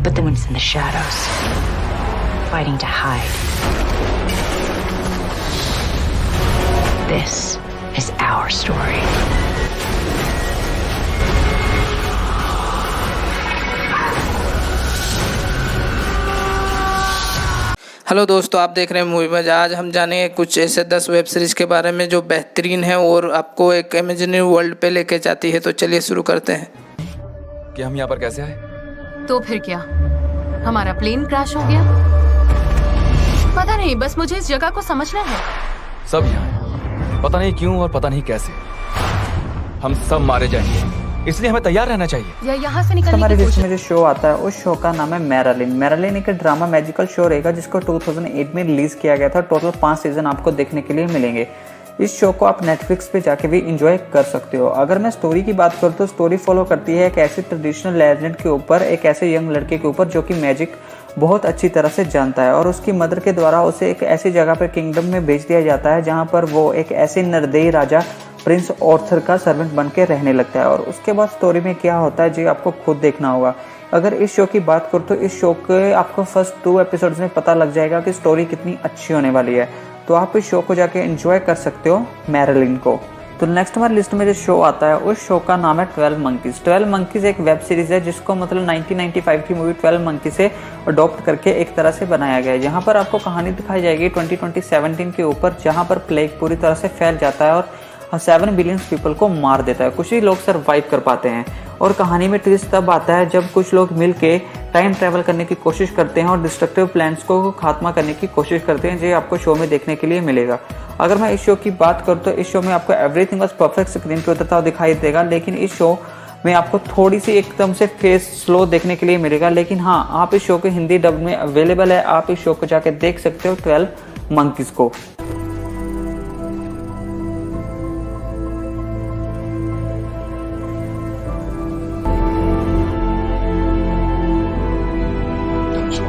but the ones in the shadows, fighting to hide. This is our story. Hello दोस्तों, आप देख रहे हैं मूवी में। आज हम जानेंगे कुछ ऐसे 10 वेब सीरीज़ के बारे में जो बेहतरीन है और आपको एक इमेजिनरी वर्ल्ड पे लेके जाती है। तो चलिए शुरू करते हैं। कि हम यहाँ पर कैसे आए? तो फिर क्या, हमारा प्लेन क्रैश हो गया? पता नहीं, बस मुझे इस जगह को समझना है। सब यहाँ हैं, पता नहीं क्यों और पता नहीं कैसे। हम सब मारे जाएंगे, इसलिए हमें तैयार रहना चाहिए। या यहाँ से निकलने हमारे की बीच कोशिश। में जो शो आता है उस शो का नाम है मैरालिन। मैरालिन एक ड्रामा मैजिकल शो रहेगा जिसको 2008 में रिलीज किया गया था। टोटल 5 सीजन आपको देखने के लिए मिलेंगे। इस शो को आप नेटफ्लिक्स पे जाके भी इंजॉय कर सकते हो। अगर मैं स्टोरी की बात करूँ तो स्टोरी फॉलो करती है एक ऐसे ट्रेडिशनल लेजेंड के ऊपर, एक ऐसे यंग लड़के के ऊपर जो कि मैजिक बहुत अच्छी तरह से जानता है और उसकी मदर के द्वारा उसे एक ऐसी जगह पर किंगडम में भेज दिया जाता है जहाँ पर वो एक ऐसे निर्दयी राजा प्रिंस ऑर्थर का सर्वेंट बन के रहने लगता है। और उसके बाद स्टोरी में क्या होता है जी आपको खुद देखना होगा। अगर इस शो की बात करूँ तो इस शो के आपको फर्स्ट 2 एपिसोड्स में पता लग जाएगा कि स्टोरी कितनी अच्छी होने वाली है। तो आप इस शो को जाके एंजॉय कर सकते हो, मैरालिन को। तो नेक्स्ट हमारी लिस्ट में जो शो आता है उस शो का नाम है 12 मंकीज। 12 मंकीज एक वेब सीरीज है जिसको मतलब 1995 की मूवी 12 मंकी से अडॉप्ट करके एक तरह से बनाया गया है। यहाँ पर आपको कहानी दिखाई जाएगी 2017 के ऊपर, जहाँ पर प्लेग पूरी तरह से फैल जाता है और 7 बिलियन पीपल को मार देता है। कुछ ही लोग सर्वाइव कर पाते हैं और कहानी में ट्विस्ट तब आता है जब कुछ लोग मिलके टाइम ट्रैवल करने की कोशिश करते हैं और डिस्ट्रक्टिव प्लान्स को खात्मा करने की कोशिश करते हैं। जो आपको शो में देखने के लिए मिलेगा। अगर मैं इस शो की बात करूँ तो इस शो में आपको एवरीथिंग वाज परफेक्ट स्क्रीन पे उतरता हुआ दिखाई देगा, लेकिन इस शो में आपको थोड़ी सी एकदम से फेस स्लो देखने के लिए मिलेगा। लेकिन हाँ, आप इस शो के हिंदी डब में अवेलेबल है, आप इस शो को जाके देख सकते हो 12 मंकीज को।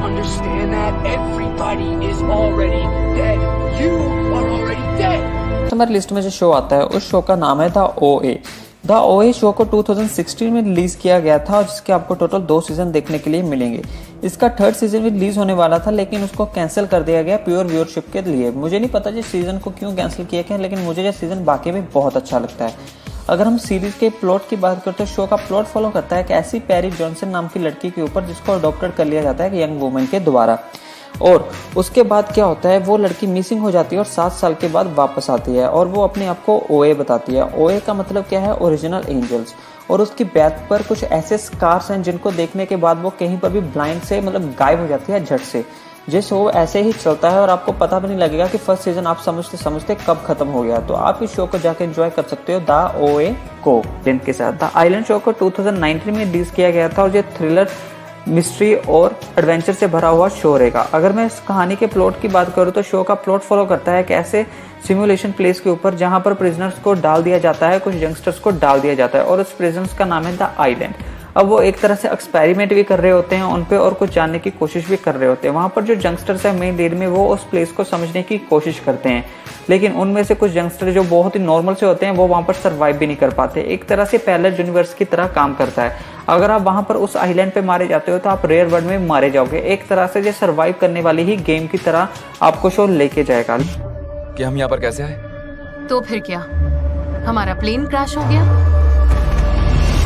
Understand that everybody is already dead. You are already dead. तो हमारी लिस्ट में जो शो आता है उस शो का नाम है द ओए। द ओए शो को 2016 में रिलीज किया गया था और जिसके आपको टोटल 2 सीजन देखने के लिए मिलेंगे। इसका 3rd सीजन भी रिलीज होने वाला था लेकिन उसको कैंसिल कर दिया गया प्योर व्यूअरशिप के लिए। मुझे नहीं पता जिस सीजन को क्यों कैंसिल किया गया, लेकिन मुझे ये सीजन बाकी में बहुत अच्छा लगता है। अगर हम सीरीज के प्लॉट की बात करते हैं, शो का प्लॉट फॉलो करता है एक ऐसी पैरी जॉनसन नाम की लड़की के ऊपर जिसको अडॉप्टेड कर लिया जाता है एक यंग वुमन के द्वारा। और उसके बाद क्या होता है, वो लड़की मिसिंग हो जाती है और 7 साल के बाद वापस आती है और वो अपने आप को ओए बताती है। ओए का मतलब क्या है, ओरिजिनल एंजल्स। और उसकी बैक पर कुछ ऐसे स्कार्स हैं जिनको देखने के बाद वो कहीं पर भी ब्लाइंड से मतलब गायब हो जाती है झट से। ये शो ऐसे ही चलता है और आपको पता भी नहीं लगेगा कि फर्स्ट सीजन आप समझते समझते कब खत्म हो गया। तो आप इस शो को जाके एंजॉय कर सकते हो द ओए को जिनके साथ। द आइलैंड शो को 2019 में रिलीज किया गया था और ये थ्रिलर, मिस्ट्री और एडवेंचर से भरा हुआ शो रहेगा। अगर मैं इस कहानी के प्लॉट की बात करूँ तो शो का प्लॉट फॉलो करता है एक ऐसे सिमुलेशन प्लेस के ऊपर जहां पर प्रिजनर्स को डाल दिया जाता है, कुछ यंगस्टर्स को डाल दिया जाता है और उस प्रिजनर्स का नाम है द आइलैंड। अब वो एक तरह से एक्सपेरिमेंट भी कर रहे होते हैं उन पे और कुछ जानने की कोशिश भी कर रहे होते हैं। वहां पर जो यंगस्टर्स है मेन लीड में, वो उस प्लेस को समझने की कोशिश करते हैं, लेकिन उनमें से कुछ यंगस्टर जो बहुत ही नॉर्मल से होते हैं वो वहां पर सर्वाइव भी नहीं कर पाते। एक तरह से पैरेलल यूनिवर्स की तरह काम करता है। अगर आप वहां पर उस आइलैंड पे मारे जाते हो तो आप रेयर वर्ल्ड में मारे जाओगे। एक तरह से ये सर्वाइव करने वाली ही गेम की तरह आपको शो लेके जाएगा। कि हम यहाँ पर कैसे आए? तो फिर क्या, हमारा प्लेन क्रैश हो गया?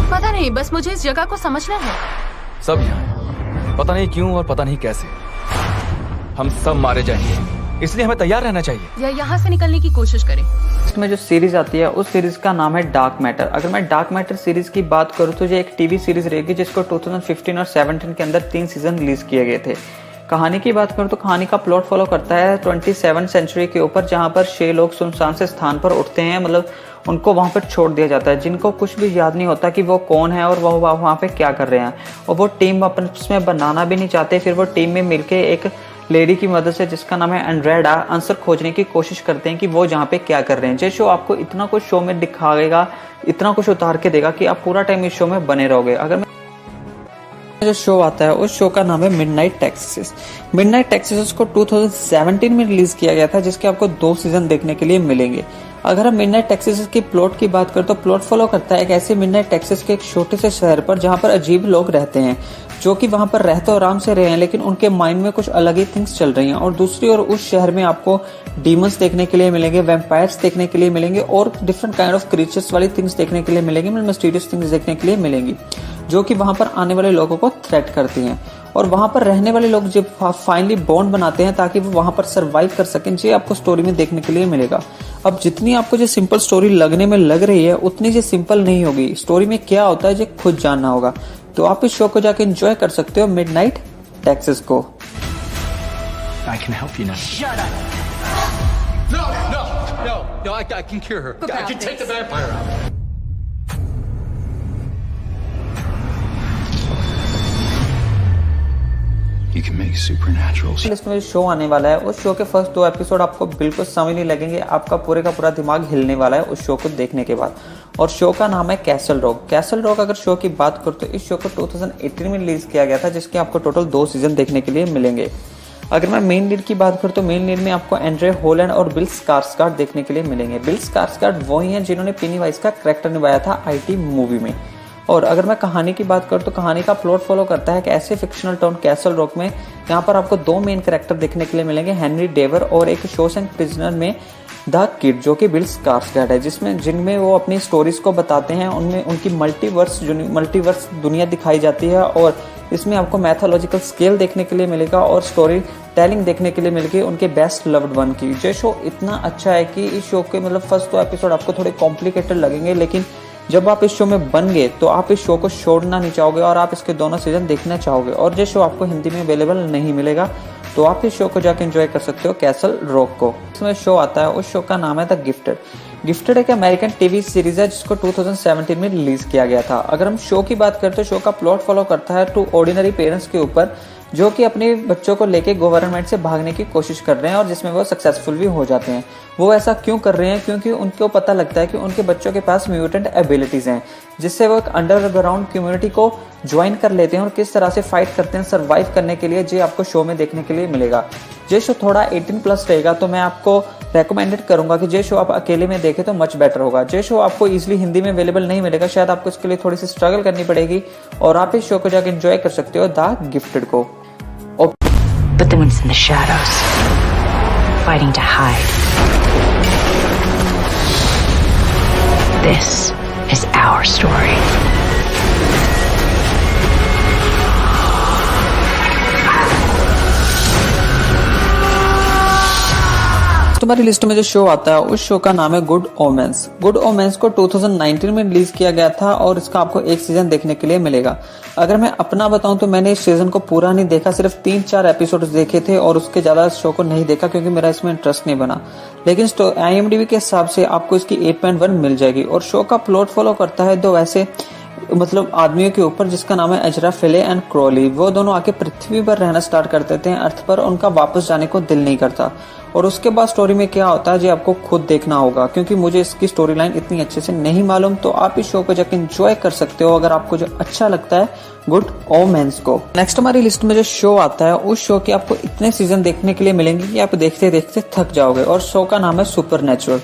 पता नहीं, बस मुझे इस जगह को समझना है। सब यहाँ हैं, पता नहीं क्यों और पता नहीं कैसे। हम सब मारे जाएंगे, इसलिए हमें तैयार रहना चाहिए। या यहाँ से निकलने की कोशिश करें। इसमें जो सीरीज आती है उस सीरीज का नाम है डार्क मैटर। अगर मैं डार्क मैटर सीरीज की बात करूँ तो ये एक टीवी सीरीज रहेगी जिसको 2015 और 17 के अंदर 3 सीजन रिलीज किए गए थे। कहानी की बात करूँ तो कहानी का प्लॉट फॉलो करता है 27th सेंचुरी के ऊपर, जहाँ पर 6 लोग सुनसान से स्थान पर उठते हैं, मतलब उनको वहाँ पर छोड़ दिया जाता है, जिनको कुछ भी याद नहीं होता कि वो कौन है और वो वहाँ पे क्या कर रहे हैं। और वो टीम आपस में बनाना भी नहीं चाहते। फिर वो टीम में मिलके एक लेडी की मदद से जिसका नाम है एंड्रेडा, आंसर खोजने की कोशिश करते हैं कि वो जहाँ पे क्या कर रहे हैं। ये शो आपको इतना कुछ शो में दिखाएगा, इतना कुछ उतार के देगा कि आप पूरा टाइम इस शो में बने रहोगे। अगर जो शो आता है उस शो का नाम है मिडनाइट टेक्सास। मिडनाइट टेक्सास को 2017 में रिलीज किया गया था, जिसके आपको 2 सीजन देखने के लिए मिलेंगे। अगर हम मिडनाइट टेक्सास की प्लॉट की बात करें तो प्लॉट फॉलो करता है एक ऐसे मिडनाइट टेक्सास के एक छोटे से शहर पर जहां पर अजीब लोग रहते हैं जो कि वहां पर रहते आराम से रहे हैं, लेकिन उनके माइंड में कुछ अलग ही थिंग्स चल रही हैं। और दूसरी ओर उस शहर में आपको डीमंस देखने के लिए मिलेंगे, वैम्पायर्स देखने के लिए मिलेंगे और डिफरेंट काइंड ऑफ क्रीचर्स वाली थिंग्स देखने के लिए मिलेंगी, मिस्टीरियस थिंग्स देखने के लिए मिलेंगी, जो कि वहां पर आने वाले लोगों को थ्रेट करती हैं। और वहां पर रहने वाले लोग जब फाइनली बॉन्ड बनाते हैं ताकि वो वहां पर सरवाइव कर सकें, ये आपको स्टोरी में देखने के लिए मिलेगा। अब जितनी आपको जो सिंपल स्टोरी लगने में लग रही है उतनी जो सिंपल नहीं होगी। स्टोरी में क्या होता है ये खुद जानना होगा। तो आप इस शो को जाके एंजॉय कर सकते हो मिडनाइट टेक्सास को। I can help you now. Shut up! No, I can cure her. I can take the vampire out. You can make supernaturals. List में शो आने वाला है, उस शो के फर्स्ट 2 एपिसोड आपको बिल्कुल समझ नहीं लगेंगे, आपका पूरे का पूरा दिमाग हिलने वाला है उस शो को देखने के बाद। और शो का नाम है कैसल रॉक। कैसल रॉक अगर शो की बात करो तो इस शो को 2018 में रिलीज किया गया था, जिसके आपको टोटल 2 सीजन देखने के लिए मिलेंगे। अगर मैं मेन लीड की बात करूं तो मेन लीड में आपको एंड्रे हॉलैंड और बिल स्कार्सगार्ड देखने के लिए मिलेंगे। बिल स्कार्सगार्ड वही हैं जिन्होंने पेनीवाइज का कैरेक्टर निभाया था IT मूवी में। और अगर मैं कहानी की बात करूं तो कहानी का प्लॉट फॉलो करता है कि ऐसे फिक्शनल टाउन कैसल रॉक में यहाँ पर आपको 2 मेन कैरेक्टर देखने के लिए मिलेंगे, हेनरी डेवर और एक शॉशैंक प्रिजनर में द किड, जो कि बिल स्कार्सगार्ड है, जिनमें वो अपनी स्टोरीज को बताते हैं। उनमें उनकी मल्टीवर्स दुनिया दिखाई जाती है और इसमें आपको मैथोलॉजिकल स्केल देखने के लिए मिलेगा और स्टोरी टेलिंग देखने के लिए मिलेगी उनके बेस्ट लव्ड वन की। ये शो इतना अच्छा है कि इस शो के फर्स्ट 2 एपिसोड आपको थोड़े कॉम्प्लिकेटेड लगेंगे, लेकिन जब आप इस शो में बन गए तो आप इस शो को छोड़ना नहीं चाहोगे और आप इसके दोनों सीजन देखना चाहोगे। और ये शो आपको हिंदी में अवेलेबल नहीं मिलेगा, तो आप इस शो को जाके एंजॉय कर सकते हो कैसल रॉक को। इसमें शो आता है, उस शो का नाम है द गिफ्टेड। गिफ्टेड एक अमेरिकन टीवी सीरीज है जिसको 2017 में रिलीज किया गया था। अगर हम शो की बात करते हैं, शो का प्लॉट फॉलो करता है 2 ऑर्डिनरी पेरेंट्स के ऊपर जो कि अपने बच्चों को लेके गवर्नमेंट से भागने की कोशिश कर रहे हैं और जिसमें वो सक्सेसफुल भी हो जाते हैं। वो ऐसा क्यों कर रहे हैं? क्योंकि उनको पता लगता है कि उनके बच्चों के पास म्यूटेंट एबिलिटीज हैं, जिससे वो एक अंडरग्राउंड कम्युनिटी को ज्वाइन कर लेते हैं और किस तरह से फाइट करते हैं सर्वाइव करने के लिए। जो आपको शो में देखने के लिए मिलेगा। ये शो थोड़ा 18+ रहेगा, तो मैं आपको रेकमेंडेड करूंगा कि ये शो आप अकेले में देखें तो मच बेटर होगा। ये शो आपको इजीली हिंदी में अवेलेबल नहीं मिलेगा, शायद आपको इसके लिए थोड़ी सी स्ट्रगल करनी पड़ेगी और आप इस शो को जाकर एंजॉय कर सकते हो द गिफ्टेड को। But the ones in the shadows, fighting to hide. This is our story. तुम्हारी लिस्ट में जो शो आता है उस शो का नाम है गुड ओमेंस। गुड ओमेंस को 2019 में रिलीज किया गया था और इसका आपको 1 सीजन देखने के लिए मिलेगा। अगर मैं अपना बताऊं तो मैंने इस सीजन को पूरा नहीं देखा, सिर्फ 3-4 एपिसोड देखे थे और उसके ज्यादा शो को नहीं देखा क्योंकि मेरा इसमें इंटरेस्ट नहीं बना। लेकिन IMDb के हिसाब से आपको इसकी 8.1 मिल जाएगी। और शो का प्लॉट फॉलो करता है 2 वैसे आदमियों के ऊपर जिसका नाम है एजरा फेले एंड क्रोली। वो दोनों आके पृथ्वी पर रहना स्टार्ट कर देते हैं अर्थ पर, उनका वापस जाने को दिल नहीं करता। और उसके बाद स्टोरी में क्या होता है ये आपको खुद देखना होगा, क्योंकि मुझे इसकी स्टोरी लाइन इतनी अच्छे से नहीं मालूम। तो आप इस शो को जाकर एंजॉय कर सकते हो अगर आपको जो अच्छा लगता है गुड ओमेंस को। नेक्स्ट हमारी लिस्ट में जो शो आता है उस शो के आपको इतने सीजन देखने के लिए मिलेंगे कि आप देखते देखते थक जाओगे। और शो का नाम है सुपरनैचुरल।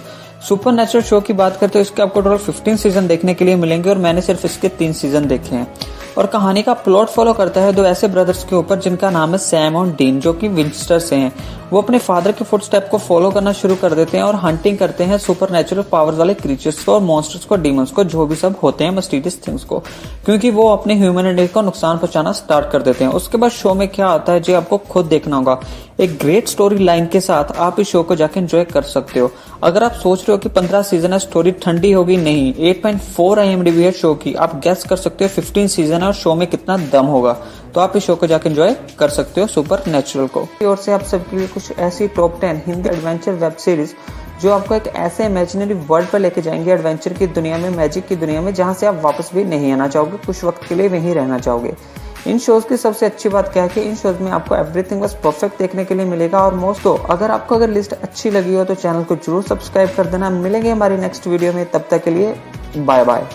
सुपरनैचुरल शो की बात करते हो इसके आपको टोटल 15 सीजन देखने के लिए मिलेंगे और मैंने सिर्फ इसके 3 सीजन देखे हैं। और कहानी का प्लॉट फॉलो करता है 2 ऐसे ब्रदर्स के ऊपर जिनका नाम है सैम और डीन, जो कि विंचेस्टर से हैं। वो अपने फादर के फुटस्टेप को फॉलो करना शुरू कर देते हैं और हंटिंग करते हैं सुपरनैचुरल पावर्स वाले क्रीचर्स को और मॉन्स्टर्स को, डीमंस को, जो भी सब होते हैं मिस्टीरियस थिंग्स को, क्योंकि वो अपने ह्यूमैनिटी को नुकसान पहुंचाना स्टार्ट कर देते हैं। उसके बाद शो में क्या आता है जो आपको खुद देखना होगा। एक ग्रेट स्टोरी लाइन के साथ आप इस शो को जाकर एंजॉय कर सकते हो। अगर आप सोच रहे हो कि 15 सीजन है स्टोरी ठंडी होगी, नहीं, 8.4 IMDb है शो की। आप गेस कर सकते हो 15 सीजन है और शो में कितना दम होगा। तो आप इस शो को जाकर एंजॉय कर सकते हो सुपरनैचुरल को। और से आप सबके लिए कुछ ऐसी top 10 Hindi adventure web series जो आपको एक ऐसे इमेजिनरी वर्ल्ड पर लेके जाएंगे, एडवेंचर की दुनिया में, मैजिक की दुनिया में, जहां से आप वापस भी नहीं आना चाहोगे, कुछ वक्त के लिए वहीं रहना चाहोगे। इन शोज की सबसे अच्छी बात क्या है कि इन शोज में आपको एवरीथिंग बस परफेक्ट देखने के लिए मिलेगा। और दोस्तों अगर लिस्ट अच्छी लगी हो तो चैनल को जरूर सब्सक्राइब कर देना। मिलेंगे हमारी नेक्स्ट वीडियो में, तब तक के लिए बाय बाय।